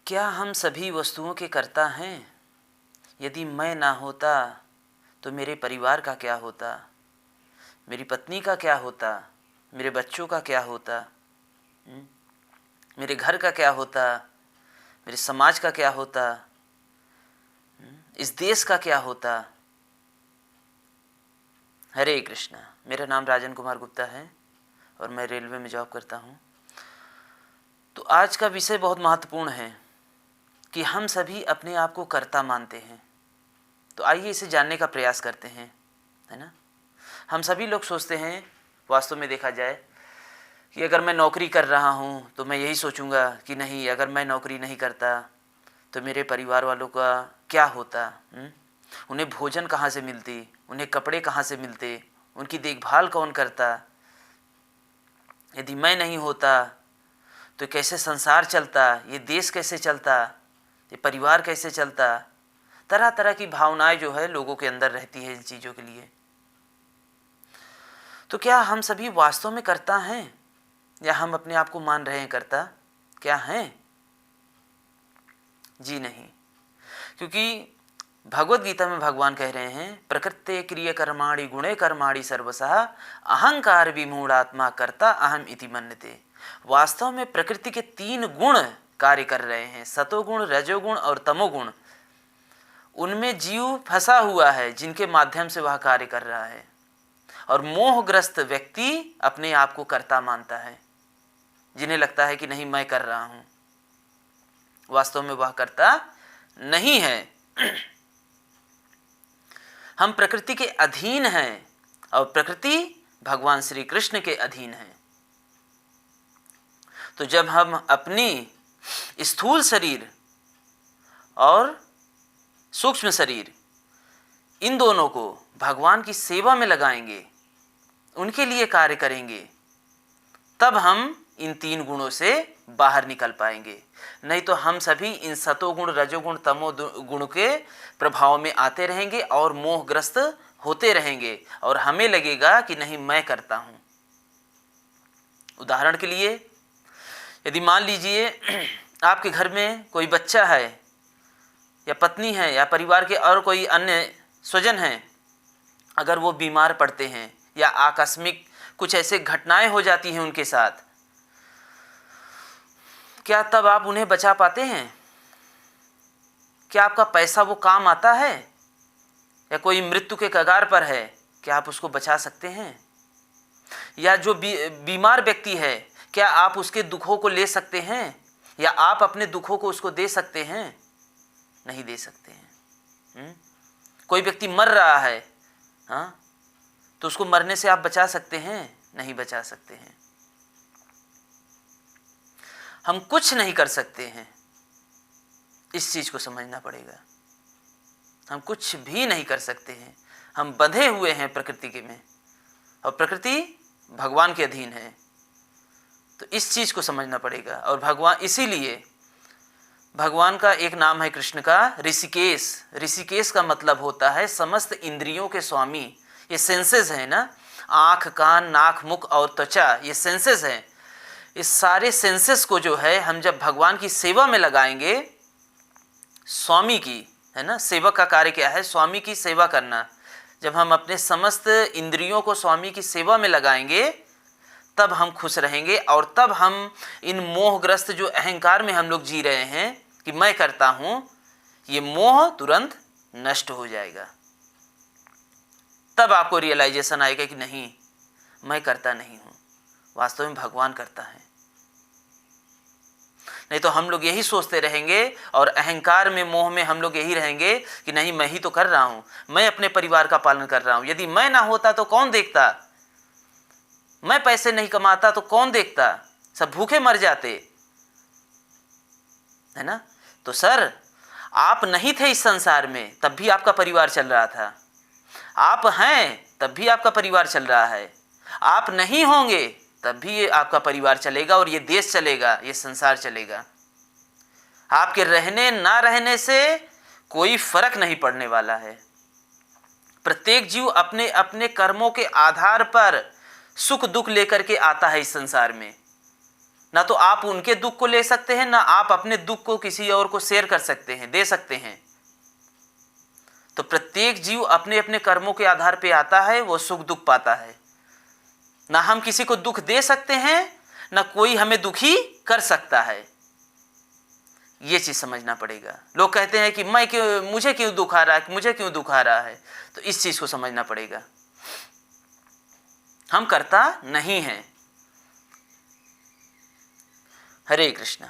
क्या हम सभी वस्तुओं के कर्ता हैं? यदि मैं ना होता तो मेरे परिवार का क्या होता, मेरी पत्नी का क्या होता, मेरे बच्चों का क्या होता, मेरे घर का क्या होता, मेरे समाज का क्या होता, इस देश का क्या होता। हरे कृष्णा। मेरा नाम राजन कुमार गुप्ता है और मैं रेलवे में जॉब करता हूँ। तो आज का विषय बहुत महत्वपूर्ण है कि हम सभी अपने आप को कर्ता मानते हैं। तो आइए इसे जानने का प्रयास करते हैं, है ना। हम सभी लोग सोचते हैं, वास्तव में देखा जाए, कि अगर मैं नौकरी कर रहा हूँ तो मैं यही सोचूंगा कि नहीं, अगर मैं नौकरी नहीं करता तो मेरे परिवार वालों का क्या होता। उन्हें भोजन कहाँ से मिलती, उन्हें कपड़े कहाँ से मिलते, उनकी देखभाल कौन करता। यदि मैं नहीं होता तो कैसे संसार चलता, ये देश कैसे चलता, ये परिवार कैसे चलता। तरह तरह की भावनाएं जो है लोगों के अंदर रहती है इन चीज़ों के लिए। तो क्या हम सभी वास्तव में कर्ता हैं या हम अपने आप को मान रहे हैं कर्ता? क्या हैं? जी नहीं, क्योंकि भगवत गीता में भगवान कह रहे हैं, प्रकृते क्रिय कर्माणि गुणे कर्माणि सर्वशः अहंकार विमूढ़ात्मा कर्ता अहम इति मन्यते। वास्तव में प्रकृति के 3 गुण कार्य कर रहे हैं, सतोगुण, रजोगुण और तमोगुण। उनमें जीव फंसा हुआ है जिनके माध्यम से वह कार्य कर रहा है। और मोहग्रस्त व्यक्ति अपने आप को कर्ता मानता है, जिन्हें लगता है कि नहीं, मैं कर रहा हूं। वास्तव में वह कर्ता नहीं है। हम प्रकृति के अधीन हैं और प्रकृति भगवान श्री कृष्ण के अधीन है। तो जब हम अपनी स्थूल शरीर और सूक्ष्म शरीर, इन दोनों को भगवान की सेवा में लगाएंगे, उनके लिए कार्य करेंगे, तब हम इन 3 गुणों से बाहर निकल पाएंगे। नहीं तो हम सभी इन सतोगुण, रजोगुण, तमो गुण के प्रभाव में आते रहेंगे और मोहग्रस्त होते रहेंगे और हमें लगेगा कि नहीं, मैं करता हूं। उदाहरण के लिए, यदि मान लीजिए आपके घर में कोई बच्चा है या पत्नी है या परिवार के और कोई अन्य स्वजन हैं, अगर वो बीमार पड़ते हैं या आकस्मिक कुछ ऐसे घटनाएं हो जाती हैं उनके साथ, क्या तब आप उन्हें बचा पाते हैं? क्या आपका पैसा वो काम आता है? या कोई मृत्यु के कगार पर है, क्या आप उसको बचा सकते हैं? या जो बीमार व्यक्ति है, क्या आप उसके दुखों को ले सकते हैं या आप अपने दुखों को उसको दे सकते हैं? नहीं दे सकते हैं। कोई व्यक्ति मर रहा है, हाँ, तो उसको मरने से आप बचा सकते हैं? नहीं बचा सकते हैं। हम कुछ नहीं कर सकते हैं, इस चीज को समझना पड़ेगा। हम कुछ भी नहीं कर सकते हैं, हम बंधे हुए हैं प्रकृति के में और प्रकृति भगवान के अधीन है। तो इस चीज को समझना पड़ेगा। और भगवान, इसीलिए भगवान का एक नाम है कृष्ण का, ऋषिकेश। ऋषिकेश का मतलब होता है समस्त इंद्रियों के स्वामी। ये सेंसेस है ना, आँख, कान, नाक, मुख और त्वचा, ये सेंसेस हैं। इस सारे सेंसेस को जो है हम जब भगवान की सेवा में लगाएंगे, स्वामी की, है ना, सेवक का कार्य क्या है? स्वामी की सेवा करना। जब हम अपने समस्त इंद्रियों को स्वामी की सेवा में लगाएंगे, तब हम खुश रहेंगे और तब हम इन मोहग्रस्त जो अहंकार में हम लोग जी रहे हैं कि मैं करता हूं, ये मोह तुरंत नष्ट हो जाएगा। तब आपको रियलाइजेशन आएगा कि नहीं, मैं करता नहीं हूं, वास्तव में भगवान करता है। नहीं तो हम लोग यही सोचते रहेंगे और अहंकार में, मोह में हम लोग यही रहेंगे कि नहीं, मैं ही तो कर रहा हूं, मैं अपने परिवार का पालन कर रहा हूं। यदि मैं ना होता तो कौन देखता? मैं पैसे नहीं कमाता तो कौन देखता? सब भूखे मर जाते, है ना। तो सर, आप नहीं थे इस संसार में तब भी आपका परिवार चल रहा था, आप हैं तब भी आपका परिवार चल रहा है, आप नहीं होंगे तब भी ये आपका परिवार चलेगा और ये देश चलेगा, ये संसार चलेगा। आपके रहने ना रहने से कोई फर्क नहीं पड़ने वाला है। प्रत्येक जीव अपने अपने कर्मों के आधार पर सुख दुख लेकर के आता है इस संसार में। ना तो आप उनके दुख को ले सकते हैं, ना आप अपने दुख को किसी और को शेयर कर सकते हैं, दे सकते हैं। तो प्रत्येक जीव अपने अपने कर्मों के आधार पे आता है, वो सुख दुख पाता है। ना हम किसी को दुख दे सकते हैं, ना कोई हमें दुखी कर सकता है। ये चीज समझना पड़ेगा। लोग कहते हैं कि मुझे क्यों दुख आ रहा है, मुझे क्यों दुख आ रहा है, तो इस चीज को समझना पड़ेगा। हम करता नहीं हैं। हरे कृष्णा।